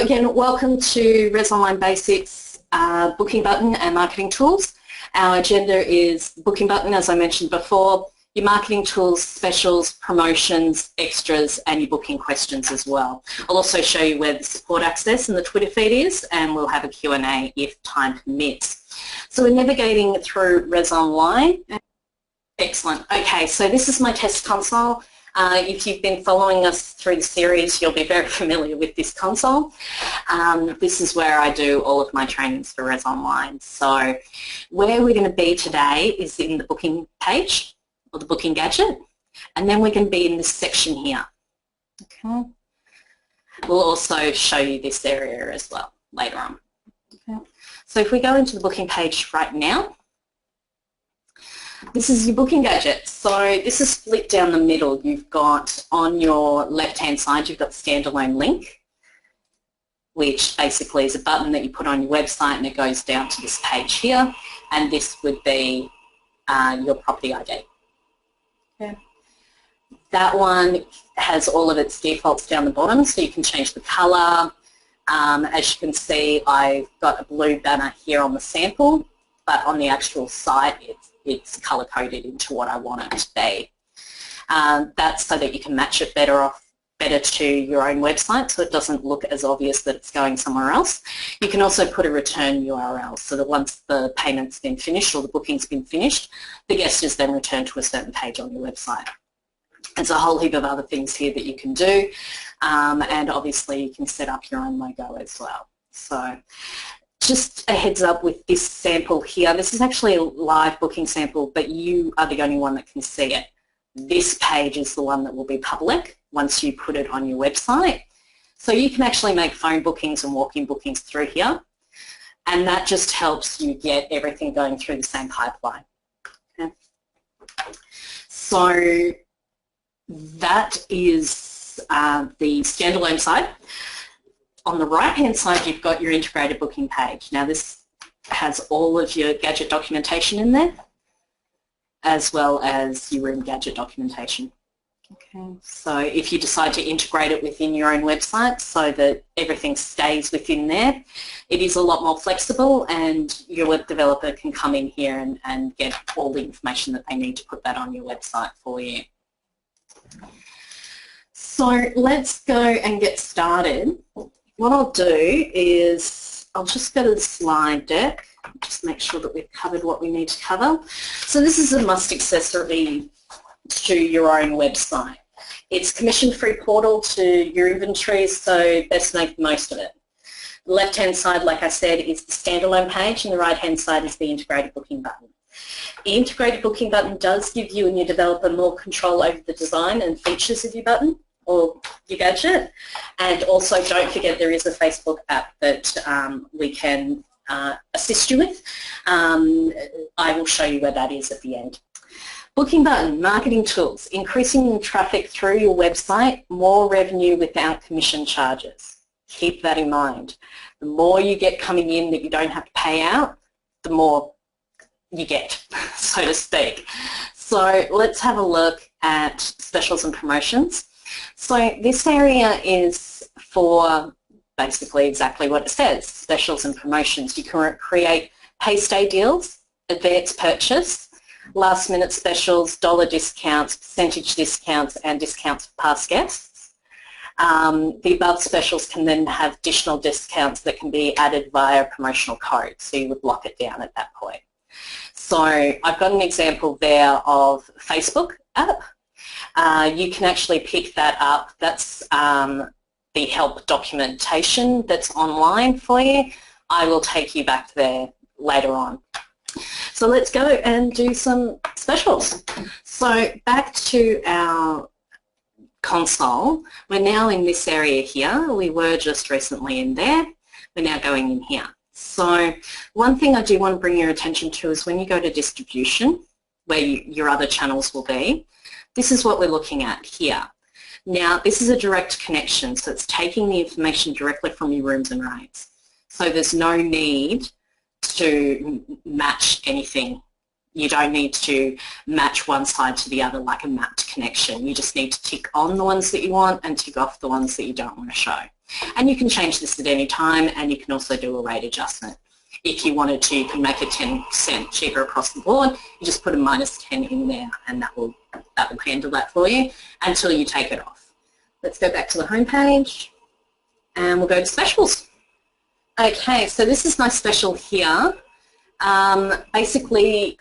again, welcome to Resonline Basics Booking Button and Marketing Tools. Our agenda is Booking Button, as I mentioned before, your marketing tools, specials, promotions, extras, and your booking questions as well. I'll also show you where the support access and the Twitter feed is, and we'll have a Q&A if time permits. So we're navigating through Resonline. Excellent. Okay, so this is my test console. If you've been following us through the series, you'll be very familiar with this console. This is where I do all of my trainings for Resonline. So where we're going to be today is in the booking page, or the booking gadget, and then we're going to be in this section here. Okay. We'll also show you this area as well later on. Okay. So if we go into the booking page right now, this is your booking gadget. So this is split down the middle. You've got on your left-hand side, you've got the standalone link, which basically is a button that you put on your website and it goes down to this page here, and this would be your property ID. Okay. That one has all of its defaults down the bottom, so you can change the colour. As you can see, I've got a blue banner here on the sample, but on the actual site it's colour-coded into what I want it to be. That's so that you can match it better to your own website, so it doesn't look as obvious that it's going somewhere else. You can also put a return URL, so that once the payment's been finished or the booking's been finished, the guest is then returned to a certain page on your website. There's a whole heap of other things here that you can do, and obviously you can set up your own logo as well. So just a heads up with this sample here. This is actually a live booking sample, but you are the only one that can see it. This page is the one that will be public once you put it on your website. So you can actually make phone bookings and walk-in bookings through here, and that just helps you get everything going through the same pipeline. Okay. So that is the standalone side. On the right-hand side, you've got your integrated booking page. Now, this has all of your Gadget documentation in there, as well as your room Gadget documentation. Okay. So if you decide to integrate it within your own website so that everything stays within there, it is a lot more flexible, and your web developer can come in here and get all the information that they need to put that on your website for you. So let's go and get started. What I'll do is I'll just go to the slide deck, just make sure that we've covered what we need to cover. So this is a must accessory to your own website. It's a commission-free portal to your inventory, so best make the most of it. The left-hand side, like I said, is the standalone page, and the right-hand side is the integrated booking button. The integrated booking button does give you and your developer more control over the design and features of your button or your gadget, and also don't forget there is a Facebook app that we can assist you with. I will show you where that is at the end. Booking button, marketing tools, increasing traffic through your website, more revenue without commission charges. Keep that in mind. The more you get coming in that you don't have to pay out, the more you get, so to speak. So let's have a look at specials and promotions. So this area is for basically exactly what it says, specials and promotions. You can create pay stay deals, advance purchase, last minute specials, dollar discounts, percentage discounts, and discounts for past guests. The above specials can then have additional discounts that can be added via a promotional code, so you would lock it down at that point. So I've got an example there of Facebook app. You can actually pick that up. That's the help documentation that's online for you. I will take you back there later on. So let's go and do some specials. So back to our console. We're now in this area here. We were just recently in there. We're now going in here. So one thing I do want to bring your attention to is when you go to distribution, where your other channels will be, this is what we're looking at here. Now, this is a direct connection, so it's taking the information directly from your rooms and rates. So there's no need to match anything. You don't need to match one side to the other like a mapped connection. You just need to tick on the ones that you want and tick off the ones that you don't want to show. And you can change this at any time, and you can also do a rate adjustment. If you wanted to, you can make it 10% cheaper across the board. You just put a -10 in there, and that will handle that for you until you take it off. Let's go back to the home page, and we'll go to specials. Okay, so this is my special here. Basically,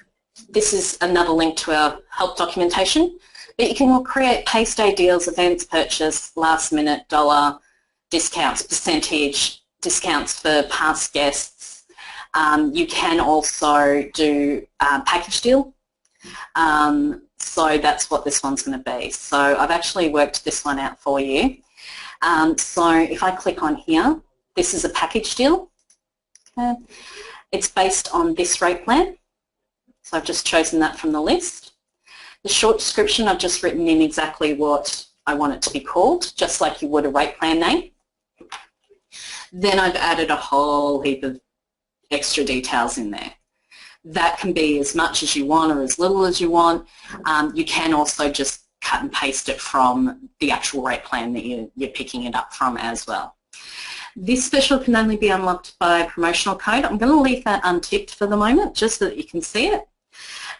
this is another link to our help documentation, but you can create pay stay deals, events, purchase, last minute, dollar, discounts, percentage, discounts for past guests. You can also do package deal. So that's what this one's going to be. So I've actually worked this one out for you. So if I click on here, this is a package deal. Okay. It's based on this rate plan. So I've just chosen that from the list. The short description, I've just written in exactly what I want it to be called, just like you would a rate plan name. Then I've added a whole heap of extra details in there. That can be as much as you want or as little as you want. You can also just cut and paste it from the actual rate plan that you're picking it up from as well. This special can only be unlocked by a promotional code. I'm going to leave that unticked for the moment just so that you can see it.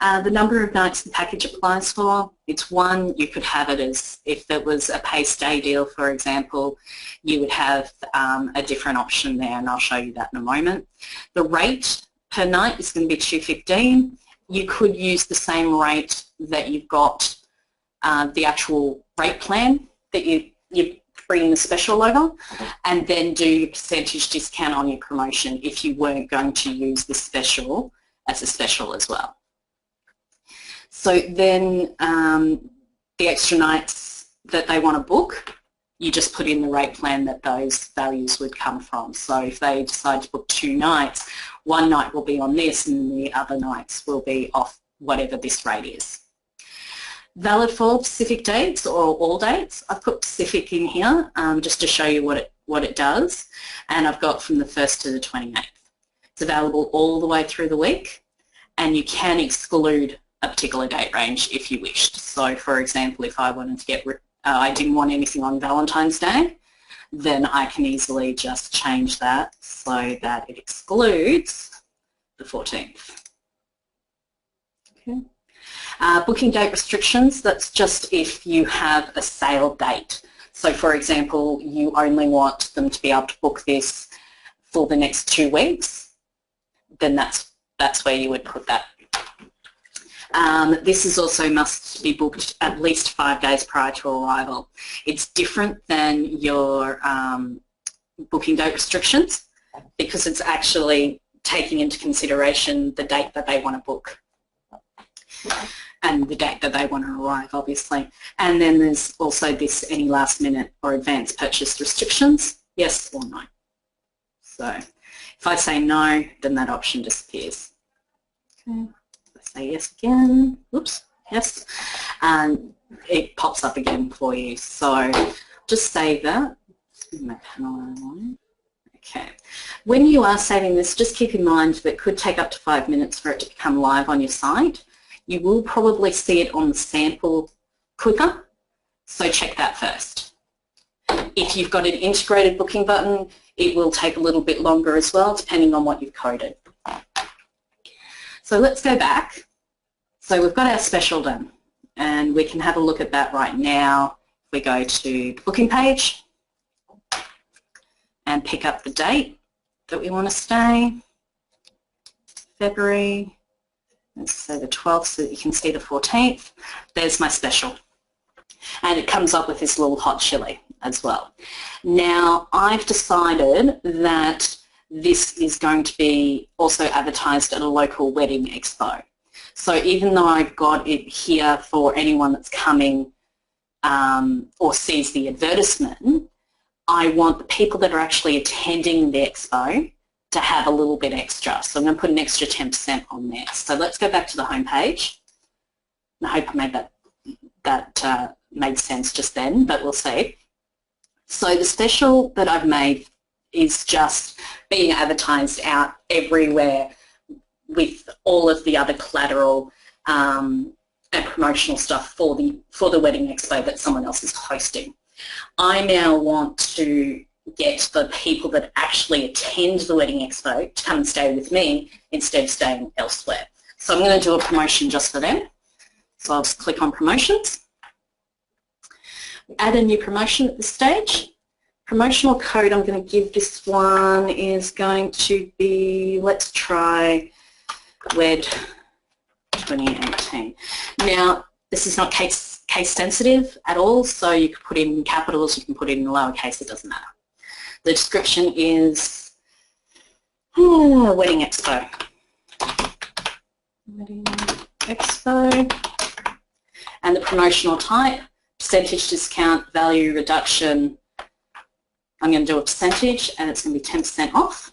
The number of nights the package applies for, it's 1. You could have it as, if it was a pay stay deal, for example, you would have a different option there, and I'll show you that in a moment. The rate per night is going to be $2.15. You could use the same rate that you've got the actual rate plan that you bring the special over, and then do your percentage discount on your promotion if you weren't going to use this special as a special as well. So then the extra nights that they want to book, you just put in the rate plan that those values would come from. So if they decide to book 2 nights, 1 night will be on this and the other nights will be off whatever this rate is. Valid for specific dates or all dates. I've put Pacific in here just to show you what it does, and I've got from the 1st to the 28th. It's available all the way through the week, and you can exclude a particular date range if you wished. So for example, if I wanted to get I didn't want anything on Valentine's Day, then I can easily just change that so that it excludes the 14th. Okay. Booking date restrictions, that's just if you have a sale date. So for example, you only want them to be able to book this for the next 2 weeks, then that's where you would put that. This is also must be booked at least 5 days prior to arrival. It's different than your booking date restrictions because it's actually taking into consideration the date that they want to book and the date that they want to arrive, obviously. And then there's also this any last minute or advance purchase restrictions, yes or no. So if I say no, then that option disappears. Okay. Say yes again, oops, yes, and it pops up again for you. So just save that. My panel. Okay. When you are saving this, just keep in mind that it could take up to 5 minutes for it to become live on your site. You will probably see it on the sample quicker, so check that first. If you've got an integrated booking button, it will take a little bit longer as well, depending on what you've coded. So let's go back. So we've got our special done, and we can have a look at that right now. We go to the booking page and pick up the date that we want to stay, February, let's say the 12th so that you can see the 14th. There's my special. And it comes up with this little hot chili as well. Now I've decided that this is going to be also advertised at a local wedding expo. So even though I've got it here for anyone that's coming or sees the advertisement, I want the people that are actually attending the expo to have a little bit extra. So I'm going to put an extra 10% on there. So let's go back to the home page. I hope I made that made sense just then, but we'll see. So the special that I've made is just being advertised out everywhere with all of the other collateral and promotional stuff for the wedding expo that someone else is hosting. I now want to get the people that actually attend the Wedding Expo to come and stay with me instead of staying elsewhere. So I'm going to do a promotion just for them. So I'll just click on promotions. Add a new promotion at this stage. Promotional code I'm going to give this one is going to be, let's try WED 2018. Now, this is not case sensitive at all, so you can put in capitals, you can put it in lowercase, it doesn't matter. The description is Wedding Expo. Wedding Expo. And the promotional type, percentage discount, value reduction. I'm going to do a percentage and it's going to be 10% off.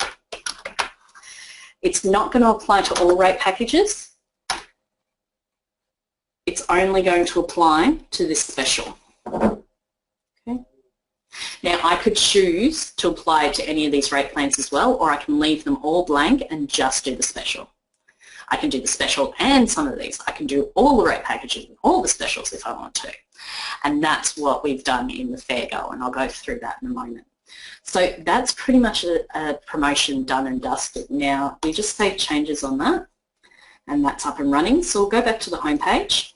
It's not going to apply to all rate packages. It's only going to apply to this special. Okay. Now I could choose to apply it to any of these rate plans as well, or I can leave them all blank and just do the special. I can do the special and some of these. I can do all the rate packages and all the specials if I want to. And that's what we've done in the Fair Go, and I'll go through that in a moment. So that's pretty much a promotion done and dusted. Now we just save changes on that, and that's up and running. So we'll go back to the home page.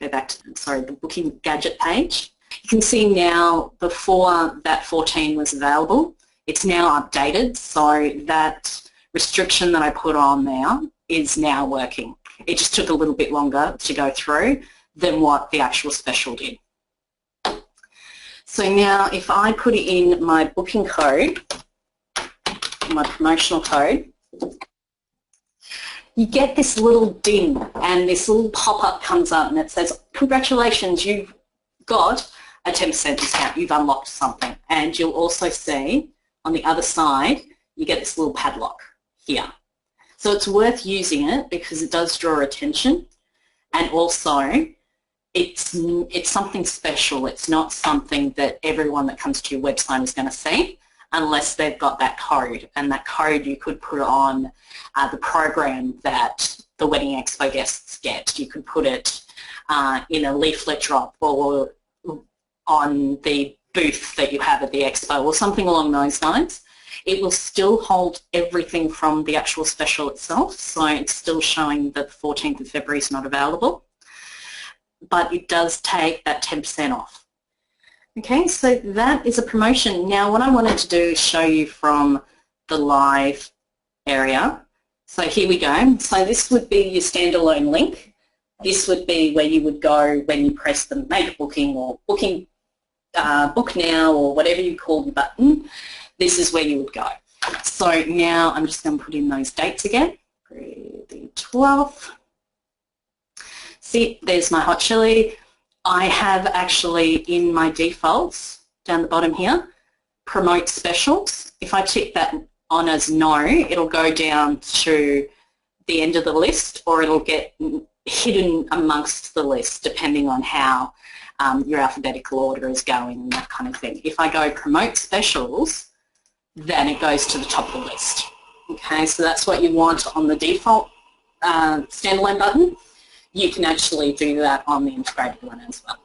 Go back to, sorry, the booking gadget page. You can see now before that 14 was available, it's now updated, so that restriction that I put on there is now working. It just took a little bit longer to go through than what the actual special did. So now if I put in my booking code, my promotional code, you get this little ding and this little pop-up comes up and it says, congratulations, you've got a 10% discount, you've unlocked something. And you'll also see on the other side, you get this little padlock here. So it's worth using it because it does draw attention, and also it's something special. It's not something that everyone that comes to your website is going to see unless they've got that code, and that code you could put on the program that the Wedding Expo guests get. You could put it in a leaflet drop or on the booth that you have at the expo or something along those lines. It will still hold everything from the actual special itself, so it's still showing that the 14th of February is not available, but it does take that 10% off. Okay, so that is a promotion. Now what I wanted to do is show you from the live area. So here we go. So this would be your standalone link. This would be where you would go when you press the make a booking or booking book now or whatever you call the button. This is where you would go. So now I'm just going to put in those dates again. The 12th. See, there's my hot chili. I have actually in my defaults down the bottom here, promote specials. If I tick that on as no, it'll go down to the end of the list, or it'll get hidden amongst the list depending on how your alphabetical order is going and that kind of thing. If I go promote specials, then it goes to the top of the list. Okay, so that's what you want on the default standalone button. You can actually do that on the integrated one as well.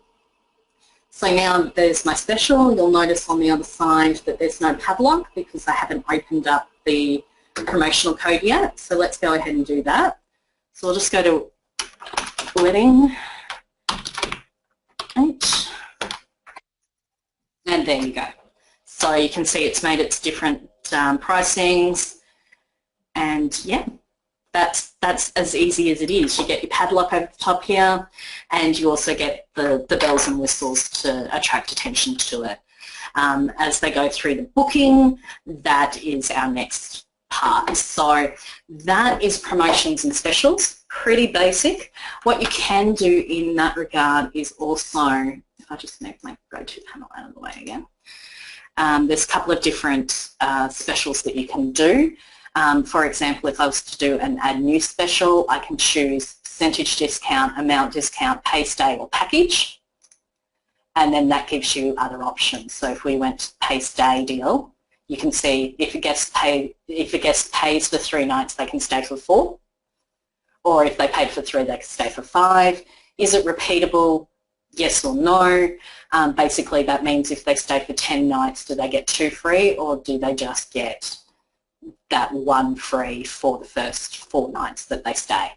So now there's my special. You'll notice on the other side that there's no padlock because I haven't opened up the promotional code yet. So let's go ahead and do that. So we'll just go to Wedding H, and there you go. So you can see it's made its different pricings, and yeah, that's as easy as it is. You get your padlock over the top here, and you also get the bells and whistles to attract attention to it. As they go through the booking, that is our next part. So that is promotions and specials, pretty basic. What you can do in that regard is also, if I just make my go-to panel out of the way again, there's a couple of different specials that you can do. For example, if I was to do an add new special, I can choose percentage discount, amount discount, pay stay or package, and then that gives you other options. So if we went to pay stay deal, you can see if a guest pays for 3 nights, they can stay for 4, or if they paid for 3, they can stay for 5. Is it repeatable? yes or no. Basically that means if they stay for 10 nights, do they get 2 free or do they just get that 1 free for the first 4 nights that they stay?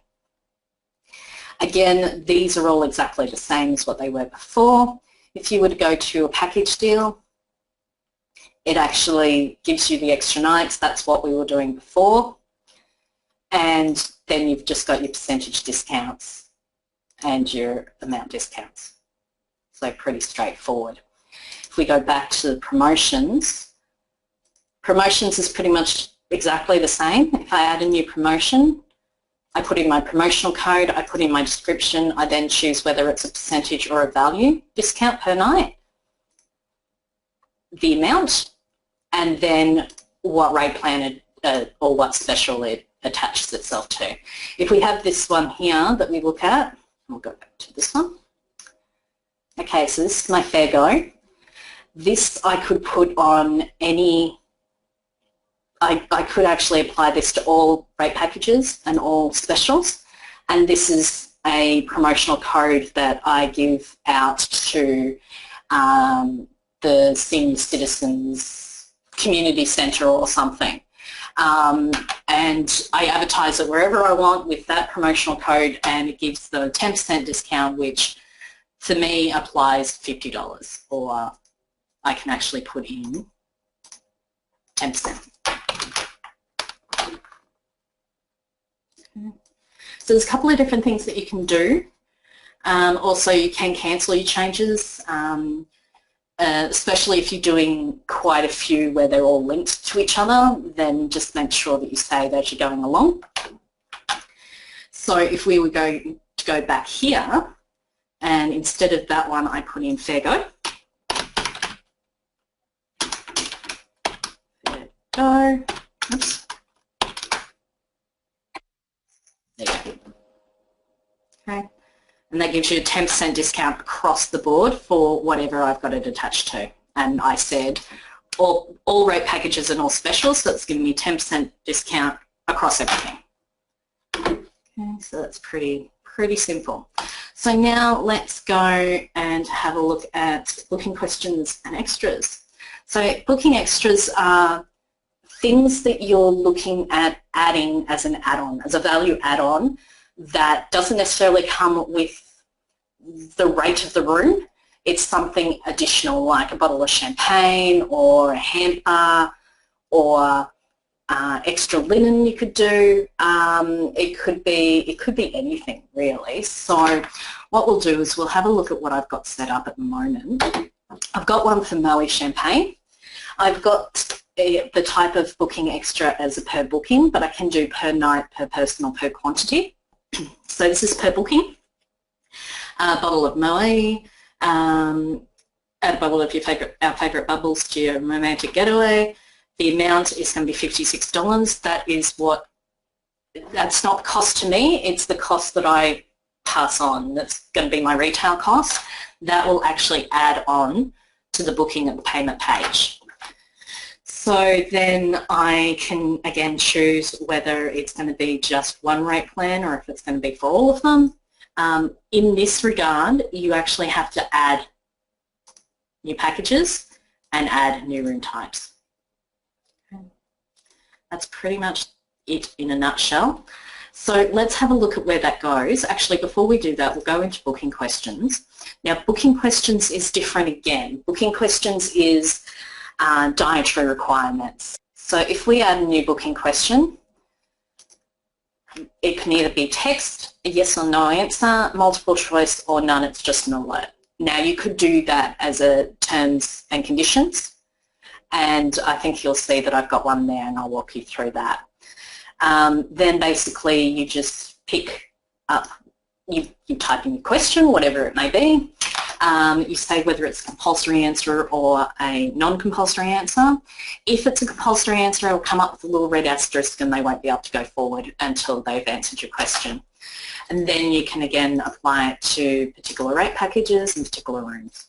Again, these are all exactly the same as what they were before. If you were to go to a package deal, it actually gives you the extra nights. That's what we were doing before. And then you've just got your percentage discounts and your amount discounts. So pretty straightforward. If we go back to the promotions, promotions is pretty much exactly the same. If I add a new promotion, I put in my promotional code, I put in my description, I then choose whether it's a percentage or a value discount per night, the amount, and then what rate plan or what special it attaches itself to. If we have this one here that we look at, we'll go back to this one. Okay, so this is my Fair Go. This I could put on any, I could actually apply this to all rate packages and all specials, and this is a promotional code that I give out to the senior citizens community centre or something. And I advertise it wherever I want with that promotional code, and it gives the 10% discount, which for me applies $50, or I can actually put in 10%. So there's a couple of different things that you can do. Also, you can cancel your changes, especially if you're doing quite a few where they're all linked to each other, then just make sure that you save as you're going along. So if we were going to go back here, and instead of that one, I put in Fair Go. Fair Go. Oops. There you go. Okay. And that gives you a 10% discount across the board for whatever I've got it attached to. And I said all rate packages and all specials, so it's giving me 10% discount across everything. Okay, so that's pretty simple. So now let's go and have a look at booking questions and extras. So booking extras are things that you're looking at adding as an add-on, as a value add-on that doesn't necessarily come with the rate of the room. It's something additional like a bottle of champagne or a hamper or extra linen you could do. It could be anything really. So what we'll do is we'll have a look at what I've got set up at the moment. I've got one for Moe Champagne. I've got the type of booking extra as a per booking, but I can do per night, per person or per quantity. So this is per booking. A bottle of Moe, add a bottle of our favourite bubbles to your romantic getaway. The amount is going to be $56. That's not cost to me, it's the cost that I pass on. That's going to be my retail cost. That will actually add on to the booking at the payment page. So then I can again choose whether it's going to be just one rate plan or if it's going to be for all of them. In this regard, you actually have to add new packages and add new room types. That's pretty much it in a nutshell. So let's have a look at where that goes. Actually, before we do that, we'll go into booking questions. Now, booking questions is different again. Booking questions is dietary requirements. So if we add a new booking question, it can either be text, a yes or no answer, multiple choice, or none, it's just an alert. Now, you could do that as a terms and conditions, and I think you'll see that I've got one there and I'll walk you through that. Then basically you just pick up, you type in your question, whatever it may be. You say whether it's a compulsory answer or a non-compulsory answer. If it's a compulsory answer, it'll come up with a little red asterisk and they won't be able to go forward until they've answered your question. And then you can again apply it to particular rate packages and particular rooms.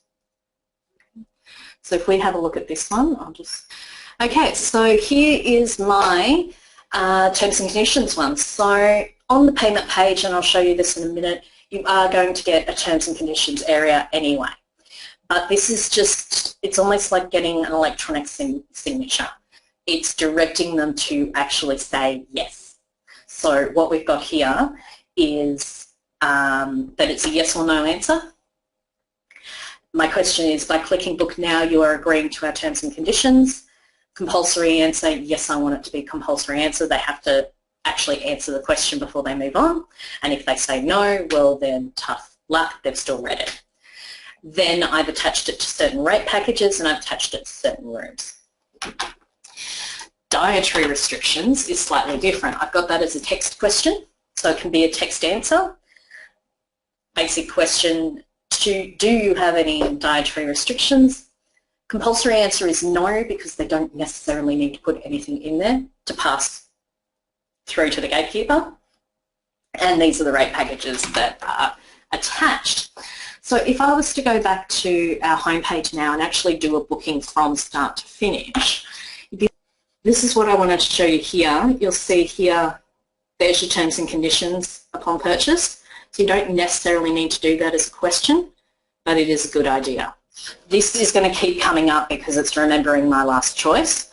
So if we have a look at this one, okay, so here is my terms and conditions one. So on the payment page, and I'll show you this in a minute, you are going to get a terms and conditions area anyway. But this is just, it's almost like getting an electronic signature. It's directing them to actually say yes. So what we've got here is that it's a yes or no answer. My question is, by clicking book now, you are agreeing to our terms and conditions. Compulsory answer, yes, I want it to be compulsory answer. They have to actually answer the question before they move on. And if they say no, well then tough luck, they've still read it. Then I've attached it to certain rate packages and I've attached it to certain rooms. Dietary restrictions is slightly different. I've got that as a text question, so it can be a text answer. Basic question, do you have any dietary restrictions? Compulsory answer is no, because they don't necessarily need to put anything in there to pass through to the gatekeeper. And these are the rate packages that are attached. So if I was to go back to our homepage now and actually do a booking from start to finish, this is what I wanted to show you here. You'll see here, there's your terms and conditions upon purchase. So you don't necessarily need to do that as a question, but it is a good idea. This is going to keep coming up because it's remembering my last choice.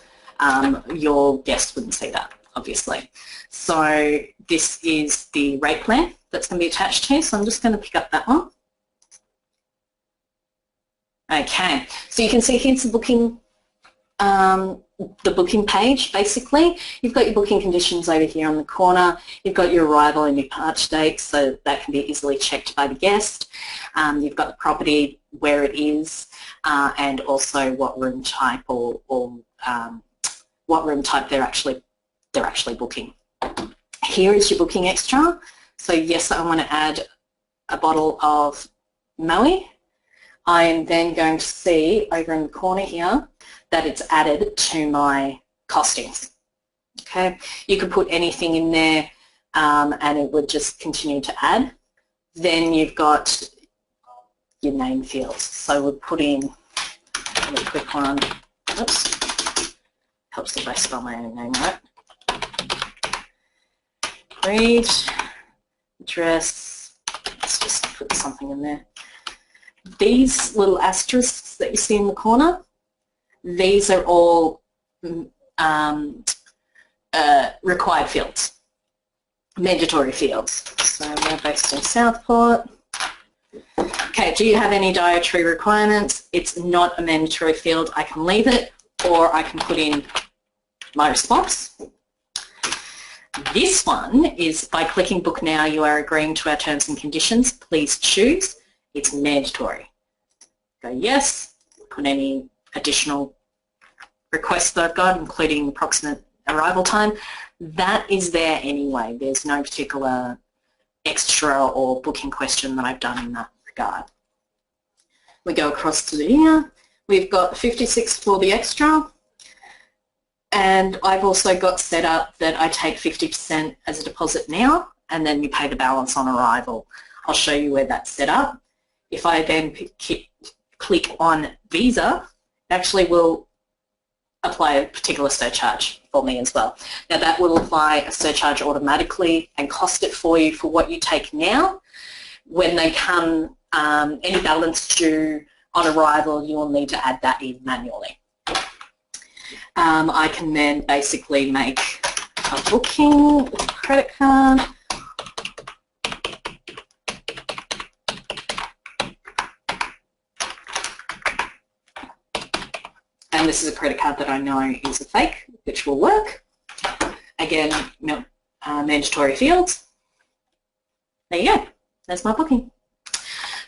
Your guest wouldn't see that, obviously. So this is the rate plan that's going to be attached to, so I'm just going to pick up that one. Okay, so you can see here's the booking page, basically. You've got your booking conditions over here on the corner. You've got your arrival and departure dates, so that can be easily checked by the guest. You've got the property, where it is, and also what room type or what room type they're actually booking. Here is your booking extra. So yes, I want to add a bottle of Moe. I am then going to see over in the corner here that it's added to my costings. Okay, you could put anything in there and it would just continue to add. Then you've got your name fields. So we'll put in a really quick one. Oops, helps if I spell my own name right. Read, address, let's just put something in there. These little asterisks that you see in the corner, these are all required fields, mandatory fields. So we're based in Southport. Okay, do you have any dietary requirements? It's not a mandatory field. I can leave it, or I can put in my response. This one is, by clicking book now, you are agreeing to our terms and conditions. Please choose. It's mandatory. Go yes, put any additional requests that I've got, including approximate arrival time. That is there anyway. There's no particular extra or booking question that I've done in that regard. We go across to here. We've got 56 for the extra. And I've also got set up that I take 50% as a deposit now, and then you pay the balance on arrival. I'll show you where that's set up. If I then click on Visa, it actually will apply a particular surcharge for me as well. Now that will apply a surcharge automatically and cost it for you for what you take now. When they come, any balance due on arrival, you will need to add that in manually. I can then basically make a booking with a credit card. And this is a credit card that I know is a fake, which will work. Again, mandatory fields. There you go. That's my booking.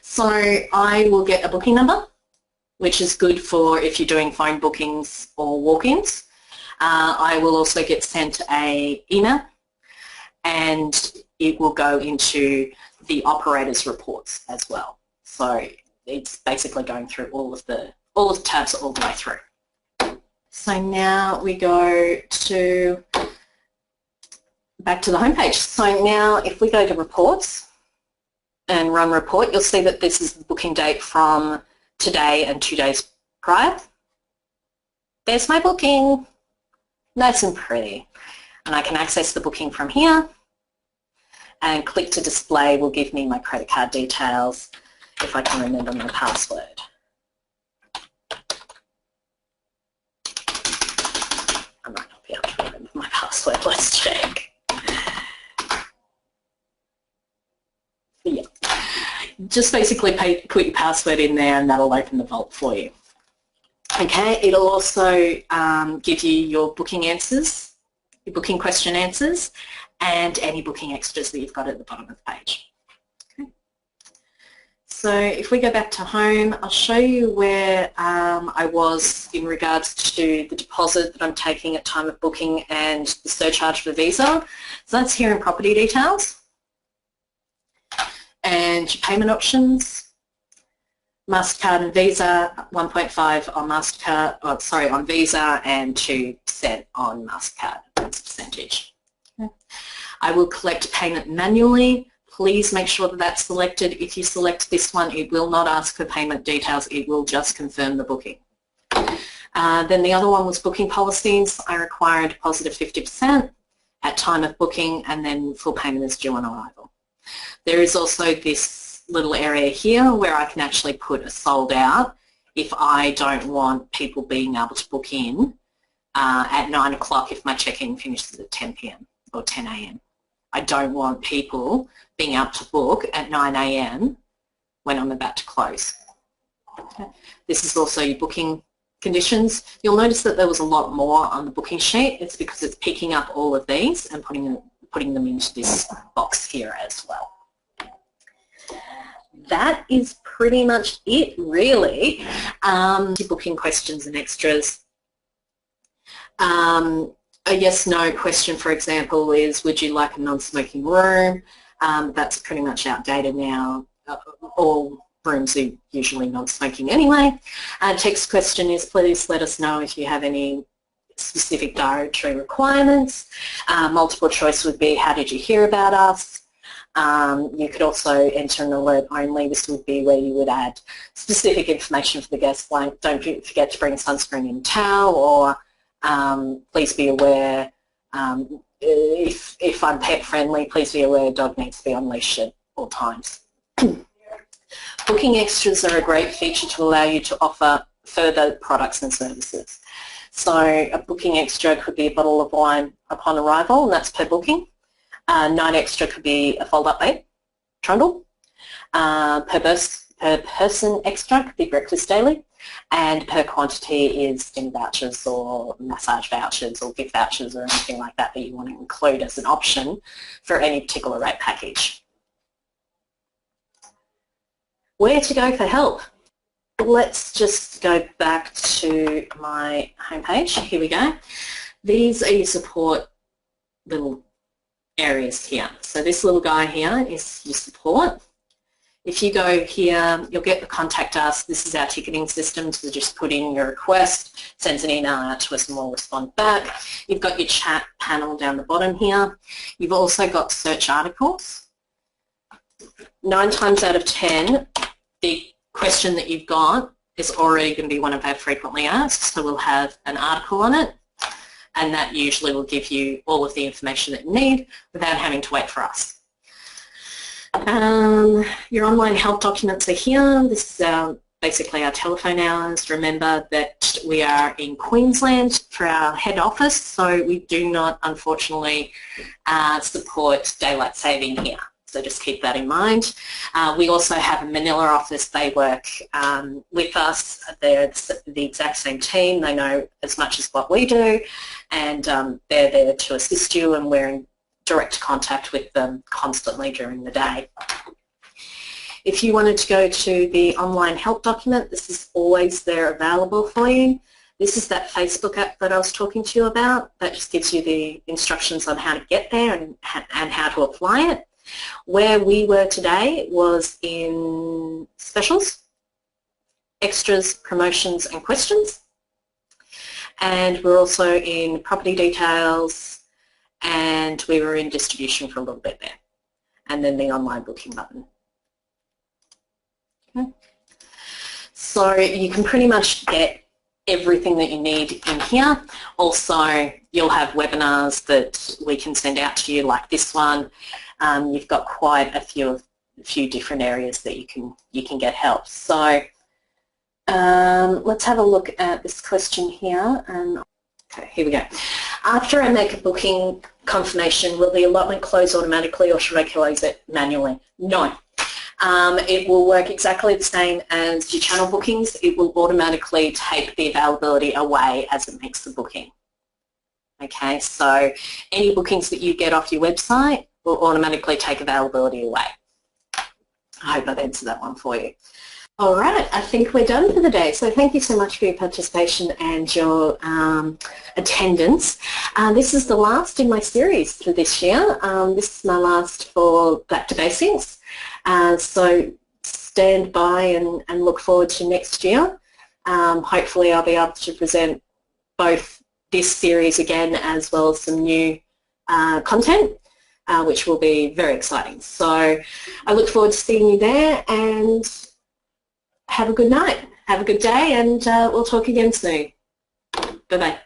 So I will get a booking number, which is good for if you're doing phone bookings or walk-ins. I will also get sent an email, and it will go into the operator's reports as well. So it's basically going through all of the tabs all the way through. So now we go to back to the homepage. So now if we go to reports and run report, you'll see that this is the booking date from today and 2 days prior. There's my booking, nice and pretty. And I can access the booking from here. and click to display will give me my credit card details if I can remember my password. I might not be able to remember my password, let's check. Yeah. Just basically put your password in there and that'll open the vault for you. Okay, it'll also give you your booking answers, your booking question answers, and any booking extras that you've got at the bottom of the page. Okay. So if we go back to home, I'll show you where I was in regards to the deposit that I'm taking at time of booking and the surcharge for Visa. So that's here in property details. And your payment options. MasterCard and Visa, 1.5 on MasterCard, on Visa, and 2% on MasterCard. That's a percentage. Okay. I will collect payment manually. Please make sure that that's selected. If you select this one, it will not ask for payment details. It will just confirm the booking. Then the other one was booking policies. I require a deposit of 50% at time of booking, and then full payment is due on arrival. There is also this little area here where I can actually put a sold out if I don't want people being able to book in at 9 o'clock if my check-in finishes at 10 p.m. or 10 a.m. I don't want people being able to book at 9 a.m. when I'm about to close. Okay. This is also your booking conditions. You'll notice that there was a lot more on the booking sheet. It's because it's picking up all of these and putting them into this box here as well. That is pretty much it, really. Booking questions and extras. A yes/no question, for example, is would you like a non-smoking room? That's pretty much outdated now. All rooms are usually non-smoking anyway. Text question is please let us know if you have any specific dietary requirements. Multiple choice would be how did you hear about us? You could also enter an alert only. This would be where you would add specific information for the guest, like don't forget to bring sunscreen and towel, or please be aware, if I'm pet friendly, please be aware dog needs to be on leash at all times. Booking extras are a great feature to allow you to offer further products and services. So a booking extra could be a bottle of wine upon arrival, and that's per booking. 9 extra could be a fold-up bed, trundle. Per person extra could be breakfast daily, and per quantity is dinner vouchers or massage vouchers or gift vouchers or anything like that that you want to include as an option for any particular rate package. Where to go for help? Let's just go back to my homepage. Here we go. These are your support little areas here. So this little guy here is your support. If you go here, you'll get the contact us. This is our ticketing system, so just put in your request, sends an email out to us and we'll respond back. You've got your chat panel down the bottom here. You've also got search articles. 9 times out of 10, the question that you've got is already going to be one of our frequently asked, so we'll have an article on it, and that usually will give you all of the information that you need without having to wait for us. Your online help documents are here. This is basically our telephone hours. Remember that we are in Queensland for our head office, so we do not, unfortunately, support daylight saving here. So just keep that in mind. We also have a Manila office. They work with us. They're the exact same team. They know as much as what we do, and they're there to assist you, and we're in direct contact with them constantly during the day. If you wanted to go to the online help document, this is always there available for you. This is that Facebook app that I was talking to you about. That just gives you the instructions on how to get there and how to apply it. Where we were today was in specials, extras, promotions and questions. And we're also in property details, and we were in distribution for a little bit there. And then the online booking button. Okay. So you can pretty much get everything that you need in here. Also, you'll have webinars that we can send out to you like this one. You've got quite a few different areas that you can get help. So let's have a look at this question here. And okay, here we go. After I make a booking confirmation, will the allotment close automatically or should I close it manually? No. It will work exactly the same as your channel bookings. It will automatically take the availability away as it makes the booking. Okay, so any bookings that you get off your website will automatically take availability away. I hope I've answered that one for you. All right, I think we're done for the day. So thank you so much for your participation and your attendance. This is the last in my series for this year. This is my last for Back to Basics. So stand by and look forward to next year. Hopefully I'll be able to present both this series again as well as some new content, which will be very exciting. So I look forward to seeing you there, and have a good night, have a good day, and we'll talk again soon. Bye-bye.